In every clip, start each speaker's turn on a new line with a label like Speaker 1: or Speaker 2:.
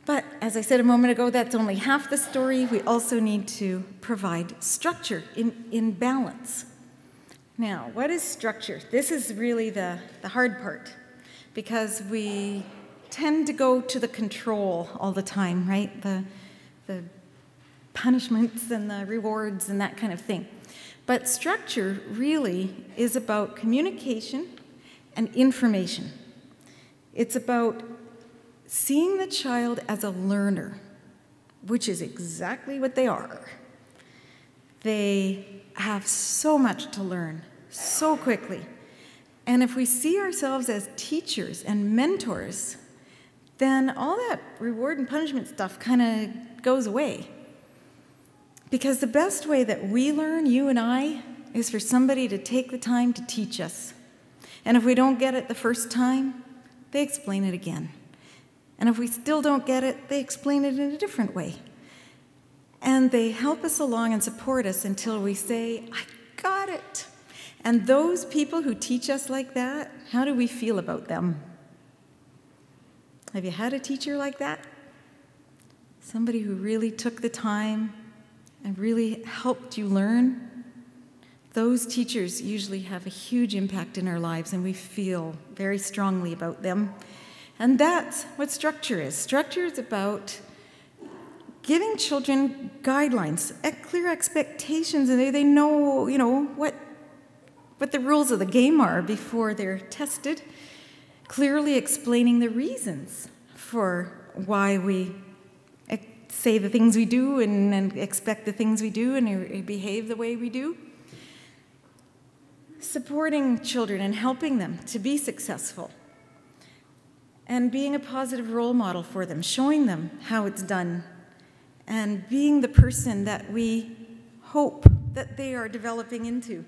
Speaker 1: But as I said a moment ago, that's only half the story. We also need to provide structure in balance. Now, what is structure? This is really the hard part, because we tend to go to the control all the time, right? The punishments and the rewards and that kind of thing. But structure really is about communication and information. It's about seeing the child as a learner, which is exactly what they are. They have so much to learn so quickly. And if we see ourselves as teachers and mentors, then all that reward and punishment stuff kind of goes away. Because the best way that we learn, you and I, is for somebody to take the time to teach us. And if we don't get it the first time, they explain it again. And if we still don't get it, they explain it in a different way. And they help us along and support us until we say, I got it. And those people who teach us like that, how do we feel about them? Have you had a teacher like that? Somebody who really took the time and really helped you learn? Those teachers usually have a huge impact in our lives, and we feel very strongly about them. And that's what structure is. Structure is about giving children guidelines, clear expectations, and they know, what the rules of the game are before they're tested, clearly explaining the reasons for why we say the things we do and expect the things we do and behave the way we do. Supporting children and helping them to be successful. And being a positive role model for them, showing them how it's done, and being the person that we hope that they are developing into.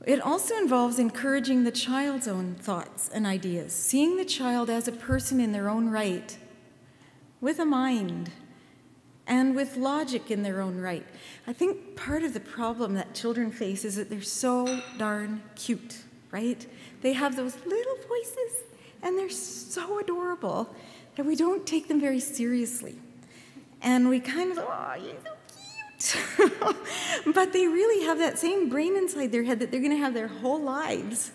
Speaker 1: It also involves encouraging the child's own thoughts and ideas, seeing the child as a person in their own right, with a mind, and with logic in their own right. I think part of the problem that children face is that they're so darn cute, right? They have those little voices, and they're so adorable that we don't take them very seriously. And we kind of, oh, you're so cute. But they really have that same brain inside their head that they're going to have their whole lives.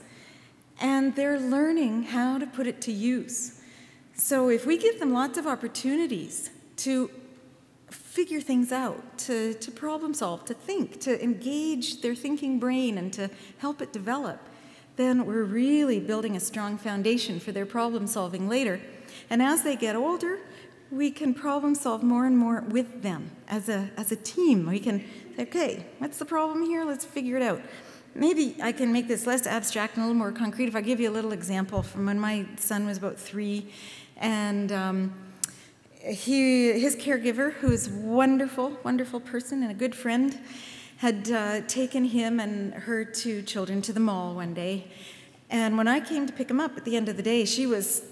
Speaker 1: And they're learning how to put it to use. So if we give them lots of opportunities to figure things out, to problem solve, to think, to engage their thinking brain and to help it develop, then we're really building a strong foundation for their problem solving later. And as they get older, we can problem solve more and more with them as a team. We can say, okay, what's the problem here? Let's figure it out. Maybe I can make this less abstract and a little more concrete if I give you a little example from when my son was about 3, and his caregiver, who's a wonderful, wonderful person and a good friend, had taken him and her 2 children to the mall one day. And when I came to pick him up at the end of the day, she was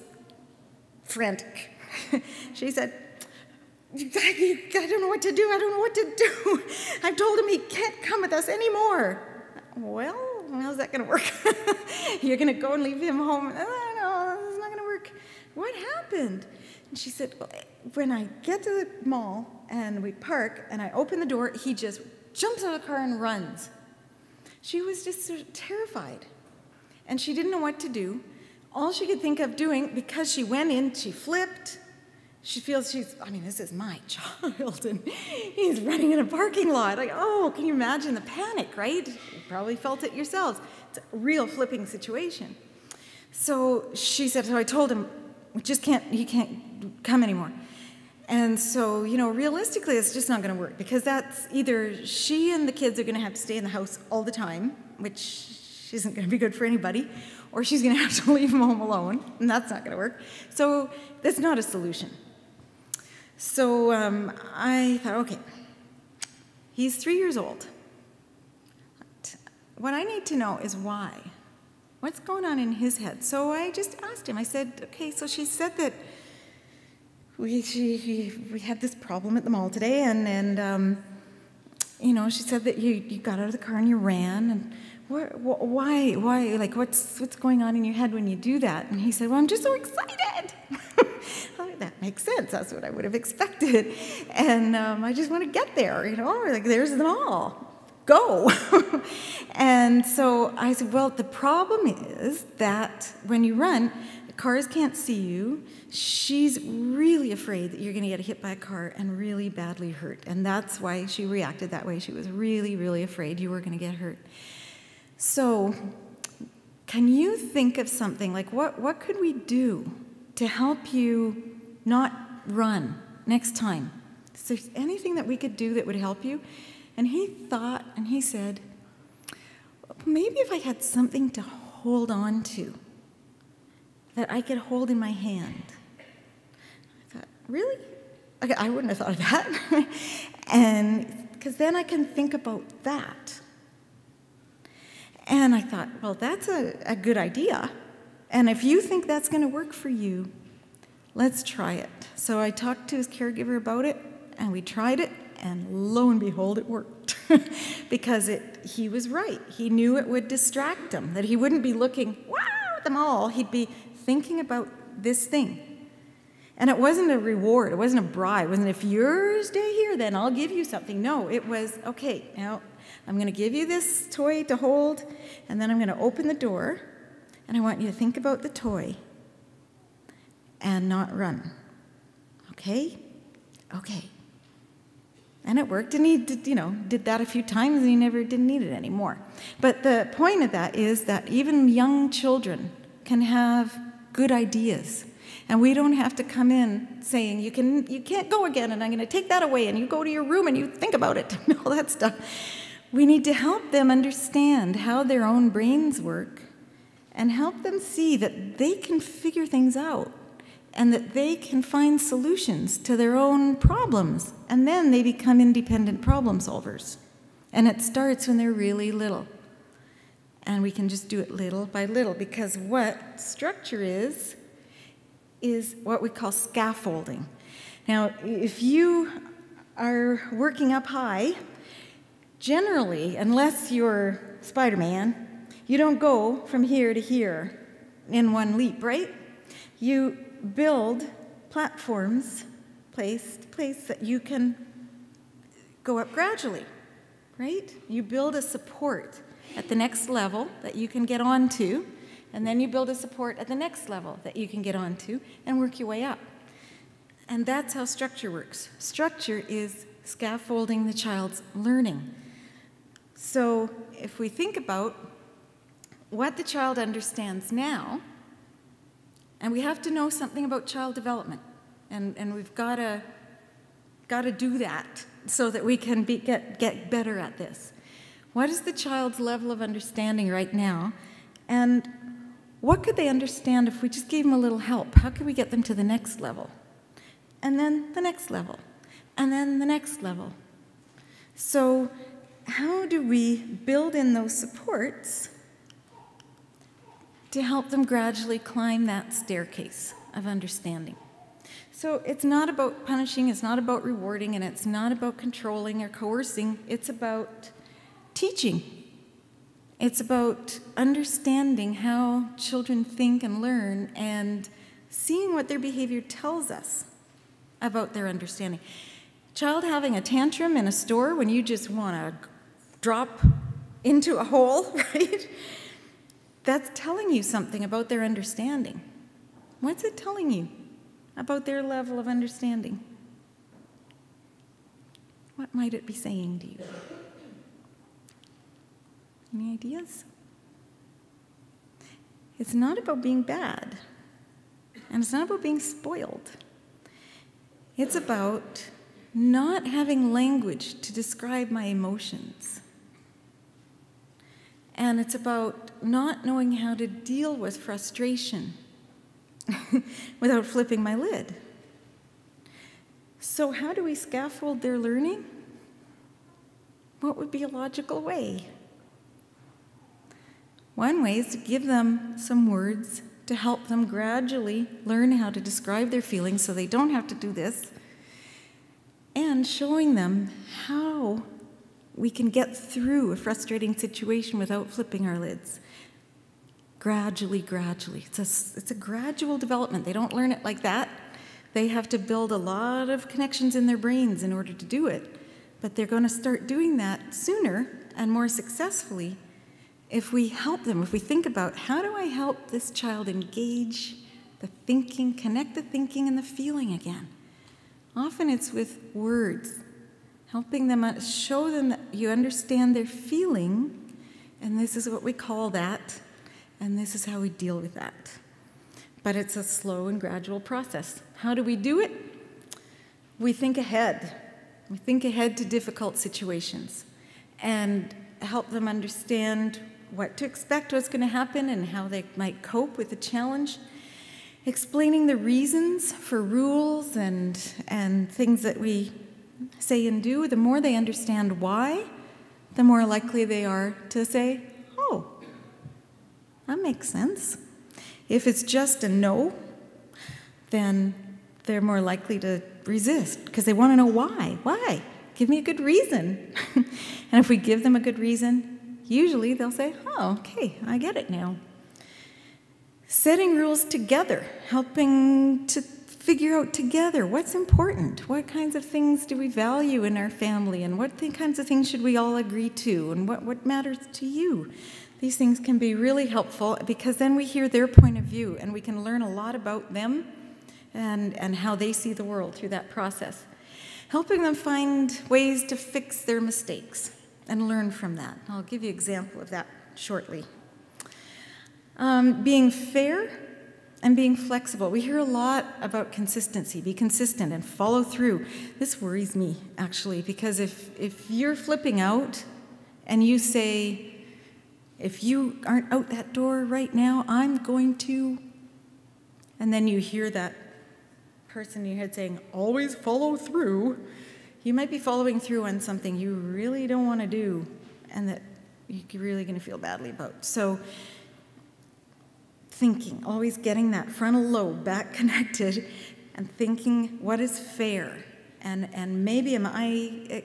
Speaker 1: frantic. She said, I don't know what to do. I don't know what to do. I've told him he can't come with us anymore. Well, how's that going to work? You're going to go and leave him home? Oh, no, it's not going to work. What happened? And she said, well, when I get to the mall and we park and I open the door, he just jumps out of the car and runs. She was just sort of terrified. And she didn't know what to do. All she could think of doing, because she went in, she flipped. She feels this is my child, and he's running in a parking lot. Like, oh, can you imagine the panic, right? You probably felt it yourselves. It's a real flipping situation. So she said, so I told him, he can't come anymore. And so, realistically, it's just not going to work, because that's either she and the kids are going to have to stay in the house all the time, which isn't going to be good for anybody, or she's going to have to leave him home alone, and that's not going to work. So that's not a solution. So I thought, okay, he's 3 years old. What I need to know is why. What's going on in his head? So I just asked him. I said, okay, so she said that we had this problem at the mall today, and she said that you got out of the car and you ran, and why, like, what's going on in your head when you do that? And he said, well, I'm just so excited. That makes sense. That's what I would have expected. And I just want to get there, like there's them all. Go. And so I said, well, the problem is that when you run, cars can't see you. She's really afraid that you're going to get hit by a car and really badly hurt. And that's why she reacted that way. She was really, really afraid you were going to get hurt. So can you think of something, like what could we do to help you not run next time? Is there anything that we could do that would help you? And he thought, and he said, maybe if I had something to hold on to, that I could hold in my hand. I thought, really? Okay, I wouldn't have thought of that. And because then I can think about that. And I thought, well, that's a good idea. And if you think that's going to work for you, let's try it. So I talked to his caregiver about it, and we tried it, and lo and behold, it worked. Because he was right. He knew it would distract him, that he wouldn't be looking, wow, at them all. He'd be thinking about this thing. And it wasn't a reward. It wasn't a bribe. It wasn't, if you stay here, then I'll give you something. No, it was, okay, now I'm going to give you this toy to hold, and then I'm going to open the door, and I want you to think about the toy and not run. Okay? Okay. And it worked, and he did that a few times, and he never didn't need it anymore. But the point of that is that even young children can have good ideas. And we don't have to come in saying, you can't go again, and I'm going to take that away, and you go to your room and you think about it, and all that stuff. We need to help them understand how their own brains work and help them see that they can figure things out and that they can find solutions to their own problems. And then they become independent problem solvers. And it starts when they're really little. And we can just do it little by little, because what structure is what we call scaffolding. Now, if you are working up high, generally, unless you're Spider-Man, you don't go from here to here in one leap, right? You build platforms, place that you can go up gradually, right? You build a support at the next level that you can get onto, and then you build a support at the next level that you can get onto and work your way up. And that's how structure works. Structure is scaffolding the child's learning. So if we think about what the child understands now, and we have to know something about child development, and we've got to do that so that we can get better at this. What is the child's level of understanding right now? And what could they understand if we just gave them a little help? How could we get them to the next level? And then the next level. And then the next level. So how do we build in those supports to help them gradually climb that staircase of understanding? So it's not about punishing, it's not about rewarding, and it's not about controlling or coercing. It's about teaching. It's about understanding how children think and learn and seeing what their behavior tells us about their understanding. Child having a tantrum in a store when you just want to drop into a hole, right? That's telling you something about their understanding. What's it telling you about their level of understanding? What might it be saying to you? Any ideas? It's not about being bad, and it's not about being spoiled. It's about not having language to describe my emotions. And it's about not knowing how to deal with frustration without flipping my lid. So how do we scaffold their learning? What would be a logical way? One way is to give them some words to help them gradually learn how to describe their feelings so they don't have to do this, and showing them how we can get through a frustrating situation without flipping our lids. Gradually, gradually. It's a gradual development. They don't learn it like that. They have to build a lot of connections in their brains in order to do it. But they're going to start doing that sooner and more successfully if we help them, if we think about how do I help this child engage the thinking, connect the thinking and the feeling again. Often it's with words, helping them show them that you understand their feeling, and this is what we call that, and this is how we deal with that. But it's a slow and gradual process. How do we do it? We think ahead. We think ahead to difficult situations and help them understand what to expect, what's going to happen, and how they might cope with the challenge. Explaining the reasons for rules and things that we say and do, the more they understand why, the more likely they are to say, oh, that makes sense. If it's just a no, then they're more likely to resist because they want to know why. Why? Give me a good reason. And if we give them a good reason, usually they'll say, oh, okay, I get it now. Setting rules together, helping to figure out together what's important, what kinds of things do we value in our family, and what kinds of things should we all agree to, and what matters to you. These things can be really helpful because then we hear their point of view and we can learn a lot about them and how they see the world through that process. Helping them find ways to fix their mistakes and learn from that. I'll give you an example of that shortly. Being fair and being flexible. We hear a lot about consistency. Be consistent and follow through. This worries me, actually, because if you're flipping out and you say, if you aren't out that door right now, I'm going to, and then you hear that person in your head saying, always follow through, you might be following through on something you really don't want to do and that you're really going to feel badly about. So thinking, always getting that frontal lobe back connected and thinking what is fair, and maybe am I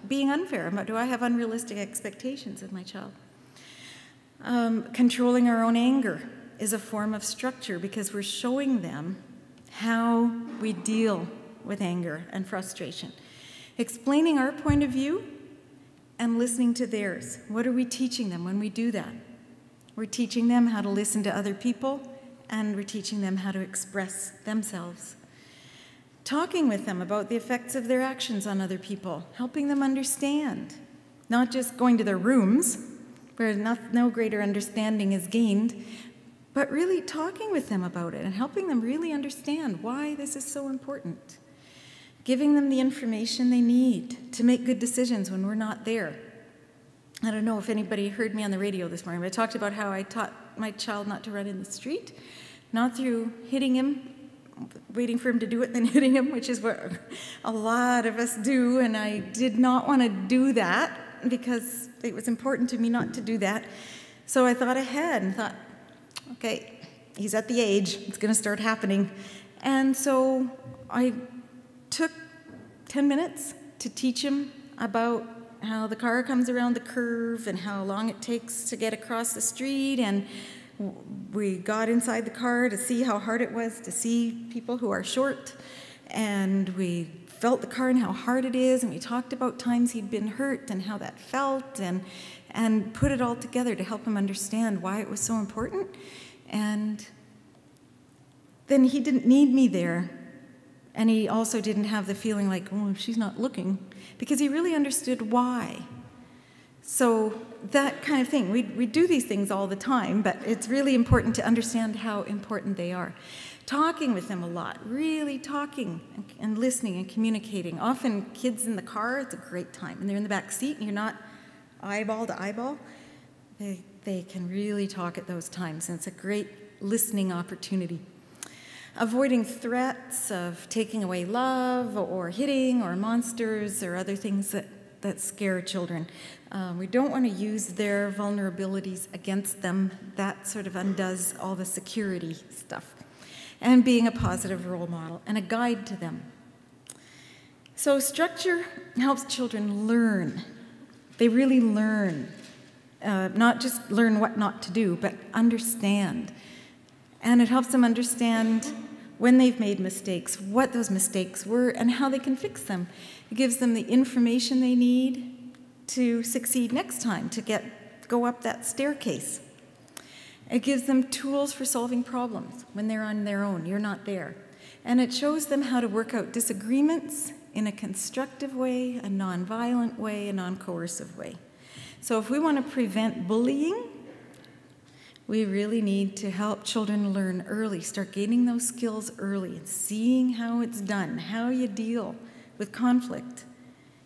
Speaker 1: being unfair? Do I have unrealistic expectations of my child? Controlling our own anger is a form of structure because we're showing them how we deal with anger and frustration. Explaining our point of view and listening to theirs. What are we teaching them when we do that? We're teaching them how to listen to other people, and we're teaching them how to express themselves. Talking with them about the effects of their actions on other people, helping them understand, not just going to their rooms, where no greater understanding is gained, but really talking with them about it and helping them really understand why this is so important. Giving them the information they need to make good decisions when we're not there. I don't know if anybody heard me on the radio this morning, but I talked about how I taught my child not to run in the street, not through hitting him, waiting for him to do it, then hitting him, which is what a lot of us do, and I did not want to do that because it was important to me not to do that. So I thought ahead and thought, okay, he's at the age, it's going to start happening. And so I took 10 minutes to teach him about how the car comes around the curve and how long it takes to get across the street, and we got inside the car to see how hard it was to see people who are short, and we felt the car and how hard it is, and we talked about times he'd been hurt and how that felt, and put it all together to help him understand why it was so important. And then he didn't need me there, and he also didn't have the feeling like, oh, she's not looking, because he really understood why. So that kind of thing, we do these things all the time, but it's really important to understand how important they are. Talking with them a lot, really talking and listening and communicating. Often kids in the car, it's a great time, and they're in the back seat and you're not eyeball to eyeball. They can really talk at those times, and it's a great listening opportunity. Avoiding threats of taking away love or hitting or monsters or other things that scare children. We don't want to use their vulnerabilities against them. That sort of undoes all the security stuff. And being a positive role model and a guide to them. So structure helps children learn. They really learn. Not just learn what not to do, but understand. And it helps them understand when they've made mistakes, what those mistakes were, and how they can fix them. It gives them the information they need to succeed next time, to go up that staircase. It gives them tools for solving problems when they're on their own, you're not there. And it shows them how to work out disagreements in a constructive way, a non-violent way, a non-coercive way. So if we want to prevent bullying, we really need to help children learn early, start gaining those skills early, and seeing how it's done, how you deal with conflict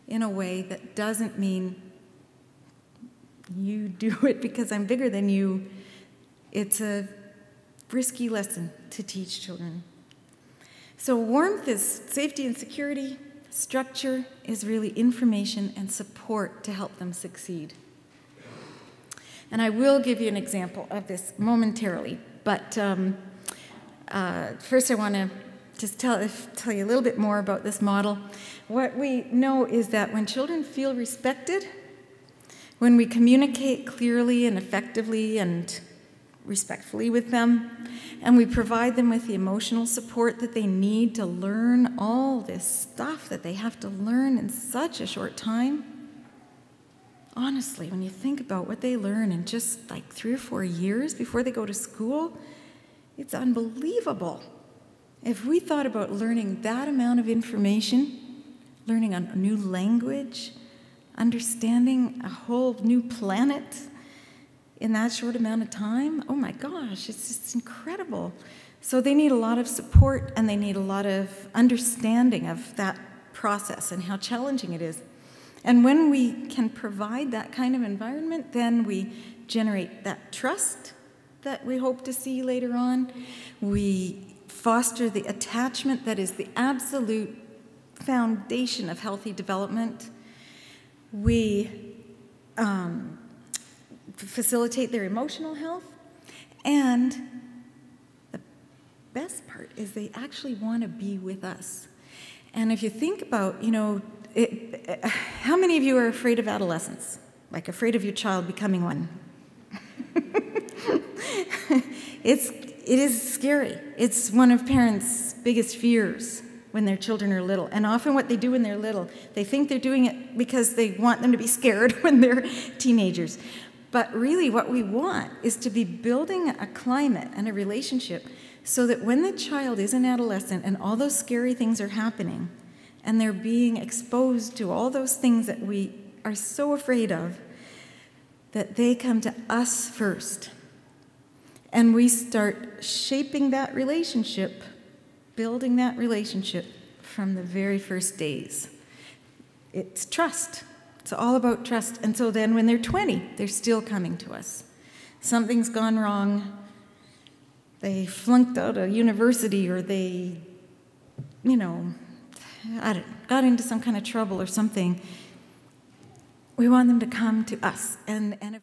Speaker 1: in a way that doesn't mean you do it because I'm bigger than you. It's a risky lesson to teach children. So warmth is safety and security. Structure is really information and support to help them succeed. And I will give you an example of this momentarily, but first I want to just tell you a little bit more about this model. What we know is that when children feel respected, when we communicate clearly and effectively and respectfully with them, and we provide them with the emotional support that they need to learn all this stuff that they have to learn in such a short time. Honestly, when you think about what they learn in just like 3 or 4 years before they go to school, it's unbelievable. If we thought about learning that amount of information, learning a new language, understanding a whole new planet in that short amount of time, oh my gosh, it's just incredible. So they need a lot of support, and they need a lot of understanding of that process and how challenging it is. And when we can provide that kind of environment, then we generate that trust that we hope to see later on. We foster the attachment that is the absolute foundation of healthy development. We facilitate their emotional health, and the best part is they actually want to be with us. And if you think about, how many of you are afraid of adolescence? Like afraid of your child becoming one? It is scary. It's one of parents' biggest fears when their children are little. And often what they do when they're little, they think they're doing it because they want them to be scared when they're teenagers. But really what we want is to be building a climate and a relationship so that when the child is an adolescent and all those scary things are happening and they're being exposed to all those things that we are so afraid of, that they come to us first. And we start shaping that relationship, building that relationship from the very first days. It's trust. It's all about trust. And so then when they're 20, they're still coming to us. Something's gone wrong. They flunked out of university, or they, got into some kind of trouble or something. We want them to come to us. And if